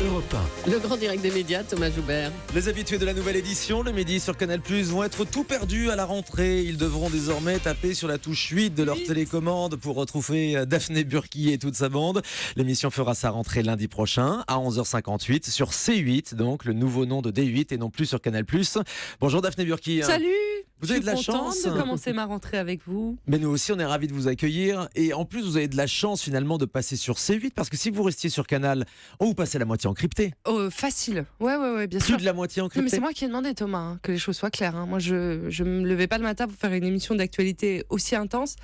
Europe 1. Le grand direct des médias, Thomas Joubert. Les habitués de la nouvelle édition, le midi sur Canal+, vont être tout perdus à la rentrée. Ils devront désormais taper sur la touche 8 de leur télécommande pour retrouver Daphné Burki et toute sa bande. L'émission fera sa rentrée lundi prochain à 11h58 sur C8, donc le nouveau nom de D8 et non plus sur Canal+. Bonjour Daphné Burki. Salut. Vous avez de la chance. Je suis contente de commencer ma rentrée avec vous. Mais nous aussi, on est ravis de vous accueillir. Et en plus, vous avez de la chance finalement de passer sur C8 parce que si vous restiez sur Canal, on vous passait la moitié encryptée. Oh, facile. Ouais, bien sûr. Plus de la moitié encryptée. Non, mais c'est moi qui ai demandé, Thomas, que les choses soient claires. Moi, je me levais pas le matin pour faire une émission d'actualité aussi intense.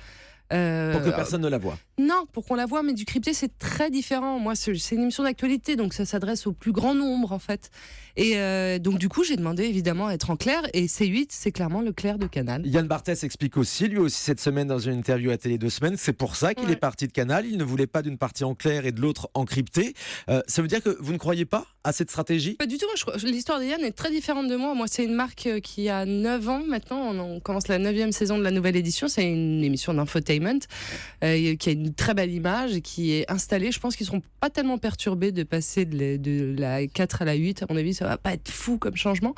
Pour que personne ne la voie. Non, pour qu'on la voie, mais du crypté, c'est très différent. Moi, c'est une émission d'actualité, donc ça s'adresse au plus grand nombre, en fait. Et donc, du coup, j'ai demandé, évidemment, à être en clair. Et C8, c'est clairement le clair de Canal. Yann Barthès explique aussi, lui aussi, cette semaine, dans une interview à Télé 2 semaines, c'est pour ça qu'il est parti de Canal. Il ne voulait pas d'une partie en clair et de l'autre encryptée. Ça veut dire que vous ne croyez pas à cette stratégie ? Pas du tout. L'histoire de Yann est très différente de moi. Moi, c'est une marque qui a 9 ans maintenant. On commence la 9e saison de la nouvelle édition. C'est une émission d'infotainment qui a une très belle image et qui est installée. Je pense qu'ils ne seront pas tellement perturbés de passer de la 4 à la 8. À mon avis, ça ne va pas être fou comme changement.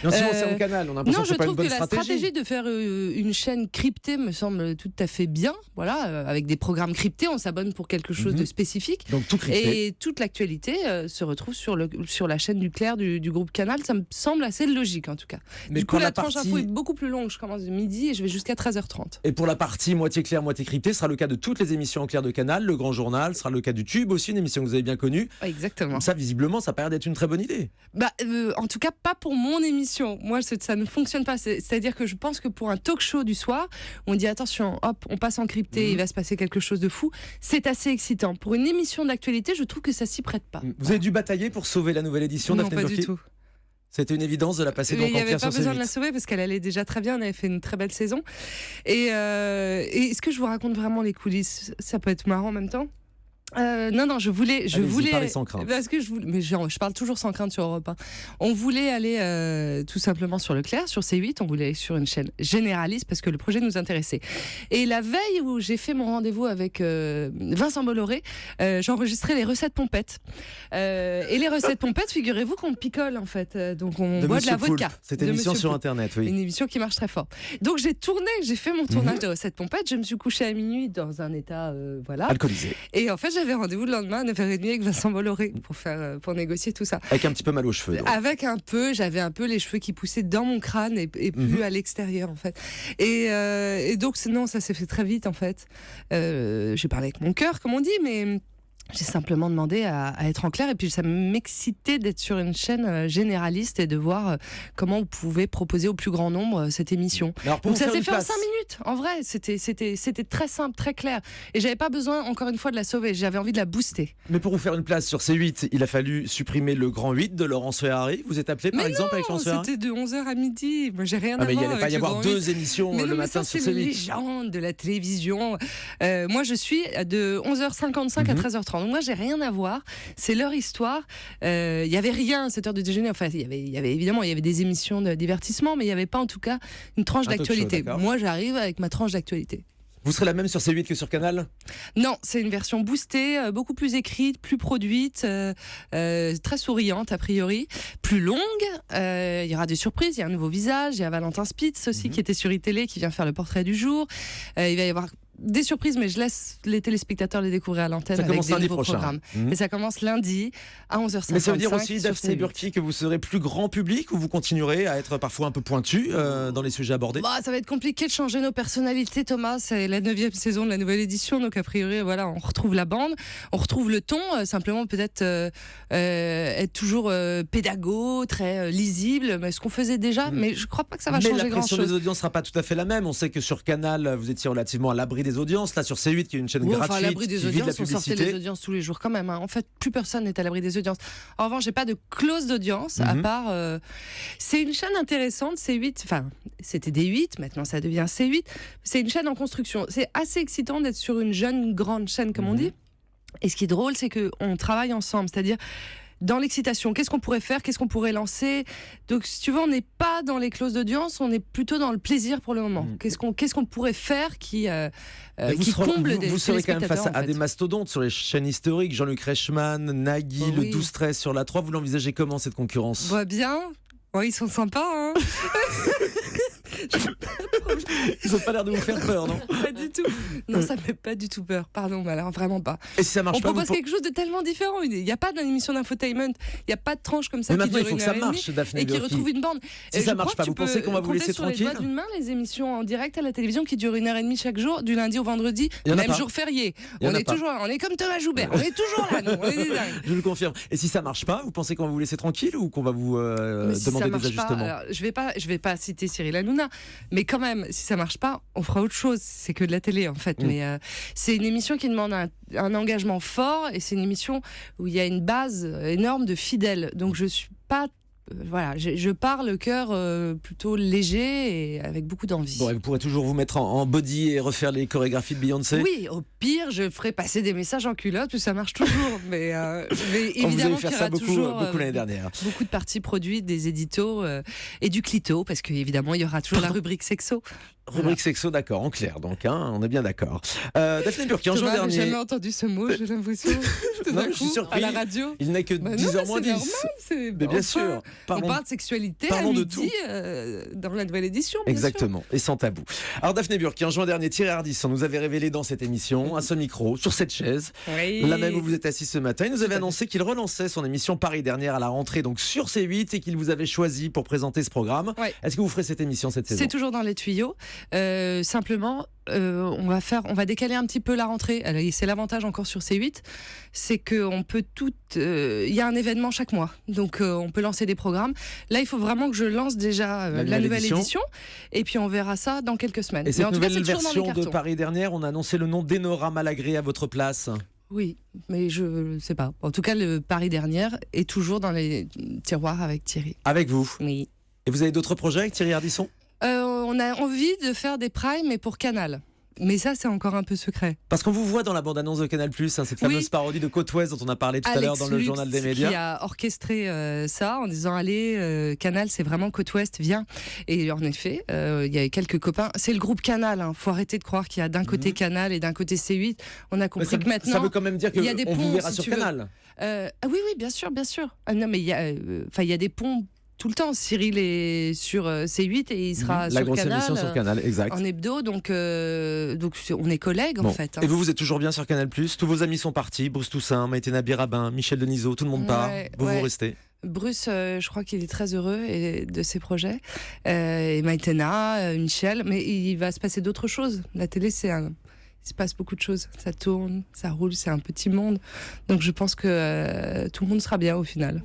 Non, sinon, c'est en Canal. On a l'impression que c'est pas une bonne stratégie. Non, je trouve que la stratégie de faire une chaîne cryptée me semble tout à fait bien. Voilà, avec des programmes cryptés, on s'abonne pour quelque chose de spécifique. Donc tout crypté. Et toute l'actualité se retrouve sur la chaîne du Clair du groupe Canal. Ça me semble assez logique en tout cas. Mais du coup, la tranche info est beaucoup plus longue. Je commence de midi et je vais jusqu'à 13h30. Et pour la partie moitié claire, moitié cryptée, ce sera le cas de toutes les émissions en clair de Canal. Le Grand Journal sera le cas du Tube aussi, une émission que vous avez bien connue. Exactement. Ça, visiblement, ça paraît d'être une très bonne idée. En tout cas, pas pour mon émission. Moi, ça ne fonctionne pas. C'est-à-dire que je pense que pour un talk show du soir, on dit attention, hop, on passe en crypté, il va se passer quelque chose de fou. C'est assez excitant. Pour une émission d'actualité, je trouve que ça s'y prête pas. Vous avez dû batailler pour sauver la nouvelle édition Non, Daphné pas Burki ? du tout. C'était une évidence de la passer Mais donc en il n'y clair avait pas sur besoin C8. de la sauver parce qu'elle allait déjà très bien. On avait fait une très belle saison. Et est-ce que je vous raconte vraiment les coulisses ? Ça peut être marrant en même temps. Non, je voulais parlez sans crainte. parce que je parle toujours sans crainte sur Europe 1. On voulait aller tout simplement sur Leclerc, sur C8, on voulait aller sur une chaîne généraliste parce que le projet nous intéressait. Et la veille où j'ai fait mon rendez-vous avec Vincent Bolloré, j'enregistrais les recettes pompettes. Et les recettes pompettes, figurez-vous qu'on picole en fait. Donc on boit de la vodka. Cette émission sur Internet, oui. Une émission qui marche très fort. Donc j'ai fait mon tournage de recettes pompettes. Je me suis couchée à minuit dans un état alcoolisé. Et en fait, j'avais rendez-vous le lendemain à 9h30 avec Vincent Bolloré pour négocier tout ça. Avec un petit peu mal aux cheveux. Donc. J'avais un peu les cheveux qui poussaient dans mon crâne et plus à l'extérieur en fait. Et donc non, ça s'est fait très vite en fait. J'ai parlé avec mon cœur, comme on dit, mais j'ai simplement demandé à être en clair et puis ça m'excitait d'être sur une chaîne généraliste et de voir comment vous pouvez proposer au plus grand nombre cette émission. Donc ça s'est fait en 5 minutes. En vrai, c'était très simple, très clair. Et j'avais pas besoin encore une fois de la sauver. J'avais envie de la booster. Mais pour vous faire une place sur C8, il a fallu supprimer le Grand 8 de Laurence Ferrari. Vous êtes appelé par exemple avec Laurence Ferrari ? C'était de 11h à midi. Moi, j'ai rien à voir. Mais il n'allait pas avec y avoir 2 émissions le matin sur C8. C'est une légende de la télévision. Moi, je suis de 11h55 à 13h30. Donc moi, j'ai rien à voir. C'est leur histoire. Il y avait rien à cette heure de déjeuner. Enfin, il y avait évidemment des émissions de divertissement, mais il n'y avait pas en tout cas une tranche d'actualité. Moi, j'arrive avec ma tranche d'actualité. Vous serez la même sur C8 que sur Canal ? Non, c'est une version boostée, beaucoup plus écrite, plus produite, très souriante a priori, plus longue. Il y aura des surprises, il y a un nouveau visage, il y a Valentin Spitz aussi qui était sur iTélé, qui vient faire le portrait du jour. Il va y avoir des surprises, mais je laisse les téléspectateurs les découvrir à l'antenne avec des nouveaux programmes. Et ça commence lundi à 11h55. Mais ça veut dire aussi, Daphné Burki, que vous serez plus grand public ou vous continuerez à être parfois un peu pointu dans les sujets abordés ? Ça va être compliqué de changer nos personnalités, Thomas. C'est la 9e saison de la nouvelle édition, donc a priori, voilà, on retrouve la bande, on retrouve le ton, simplement peut-être être toujours pédago, très lisible, mais ce qu'on faisait déjà, mais je crois pas que ça va changer grand-chose. Mais la pression des audiences sera pas tout à fait la même. On sait que sur Canal, vous étiez relativement à l'abri des audiences. Là, sur C8, qui est une chaîne gratuite, à l'abri des qui vit de la audiences, on sortait publicité. les audiences tous les jours quand même. En fait, plus personne n'est à l'abri des audiences. En revanche, j'ai pas de clause d'audience, à part... c'est une chaîne intéressante, C8. Enfin, c'était D8, maintenant ça devient C8. C'est une chaîne en construction. C'est assez excitant d'être sur une jeune, grande chaîne, comme on dit. Et ce qui est drôle, c'est qu'on travaille ensemble. C'est-à-dire... dans l'excitation. Qu'est-ce qu'on pourrait faire? Qu'est-ce qu'on pourrait lancer? Donc, si tu veux, on n'est pas dans les clauses d'audience, on est plutôt dans le plaisir pour le moment. Qu'est-ce qu'on pourrait faire qui comble des vous serez quand même face téléspectateurs, à des mastodontes sur les chaînes historiques, Jean-Luc Reichmann, Nagui, Oh le oui. 12-13 sur la 3. Vous l'envisagez comment cette concurrence? Voit bien. Ouais, ils sont sympas, hein. Ils n'ont pas l'air de vous faire peur, non? Pas du tout. Non, ça me fait pas du tout peur. Pardon, mais alors vraiment pas. Et si ça marche On pas, propose quelque chose de tellement différent. Il n'y a pas d'émission d'infotainment. Il n'y a pas de tranche comme ça mais qui maintenant, dure il faut une que ça heure et demie marche, Daphné et qui Burki. retrouve une bande. Si ça Je marche crois pas, que vous tu pensez qu'on va peux vous laisser compter sur les tranquille? doigts d'une main les émissions en direct à la télévision qui durent 1h30 chaque jour, du lundi au vendredi, Il y en a même pas. jour férié. Il y en a pas. On est comme Thomas Joubert. On est toujours là, nous. On est des dingues. Je le confirme. Et si ça marche pas, vous pensez qu'on va vous laisser tranquille ou qu'on va vous Mais si ça demander des marche pas, ajustements? alors, je vais pas citer Cyril Hanouna, mais quand même, si ça marche pas, on fera autre chose. C'est que de la télé en fait. Mais c'est une émission qui demande un engagement fort et c'est une émission où il y a une base énorme de fidèles. Donc je suis pas voilà, je pars le cœur plutôt léger et avec beaucoup d'envie. Bon, et vous pourrez toujours vous mettre en body et refaire les chorégraphies de Beyoncé? Oui, au pire, je ferai passer des messages en culotte, puis ça marche toujours. mais Vous évidemment avez fait qu'il y ça aura toujours beaucoup l'année dernière. beaucoup de parties produites, des éditos et du clito, parce qu'évidemment, il y aura toujours la rubrique sexo. Rubrique sexo, d'accord, en clair, donc, hein, on est bien d'accord. Daphné Burki, en juin Thomas, j'ai dernier. jamais entendu ce mot, j'ai l'impression. Tout Non, d'un je suis coup, surpris. à la radio. Il n'est que Bah non, 10h mais moins c'est 10. normal, Mais bien enfin, sûr. on parle de sexualité parlons à de midi dans la nouvelle édition. Bien Exactement, et sans tabou. Alors Daphné Burki, en juin dernier, Thierry Ardisson nous avait révélé dans cette émission, à ce micro, sur cette chaise, sûr. Oui. là même où vous êtes assis ce matin, il nous avait Tout à annoncé qu'il relançait son émission Paris dernière à la rentrée, donc sur C8, et qu'il vous avait choisi pour présenter ce programme. Ouais. Est-ce que vous ferez cette émission cette saison? C'est toujours dans les tuyaux. Simplement, on va décaler un petit peu la rentrée. Alors, c'est l'avantage encore sur C8, c'est qu'on peut il y a un événement chaque mois, donc on peut lancer des programmes. Là, il faut vraiment que je lance déjà la nouvelle édition, et puis on verra ça dans quelques semaines. Et Mais cette en tout cas, nouvelle c'est toujours dans les version de cartons. Paris dernière, on a annoncé le nom d'Enora Malagré à votre place. Oui, mais je sais pas. En tout cas, le Paris dernière est toujours dans les tiroirs avec Thierry. Avec vous. Oui. Et vous avez d'autres projets avec Thierry Ardisson? On a envie de faire des primes, mais pour Canal. Mais ça, c'est encore un peu secret. Parce qu'on vous voit dans la bande-annonce de Canal+, hein, cette Oui. fameuse parodie de Côte Ouest dont on a parlé tout à l'heure dans le Lutz, journal des médias. qui a orchestré ça en disant allez, Canal, c'est vraiment Côte Ouest, viens. Et en effet, il y avait quelques copains. C'est le groupe Canal. Faut arrêter de croire qu'il y a d'un côté Canal et d'un côté C8. On a compris que maintenant. Ça veut quand même dire il y a des qu'on vous ponts, verra si sur tu veux. Canal. Oui, oui, bien sûr, bien sûr. Non, mais il y a des ponts tout le temps. Cyril est sur C8 et il sera La sur grosse Canal. émission sur Canal, exact. En hebdo, donc on est collègues Bon. en fait. Et vous êtes toujours bien sur Canal+. Tous vos amis sont partis. Bruce Toussaint, Maïté Nabir-Rabin, Michel Denisot, tout le monde part. Ouais, Vous ouais. restez. Bruce, je crois qu'il est très heureux de ses projets. Et Maïtena, Michel, mais il va se passer d'autres choses. La télé, il se passe beaucoup de choses. Ça tourne, ça roule, c'est un petit monde. Donc je pense que tout le monde sera bien au final.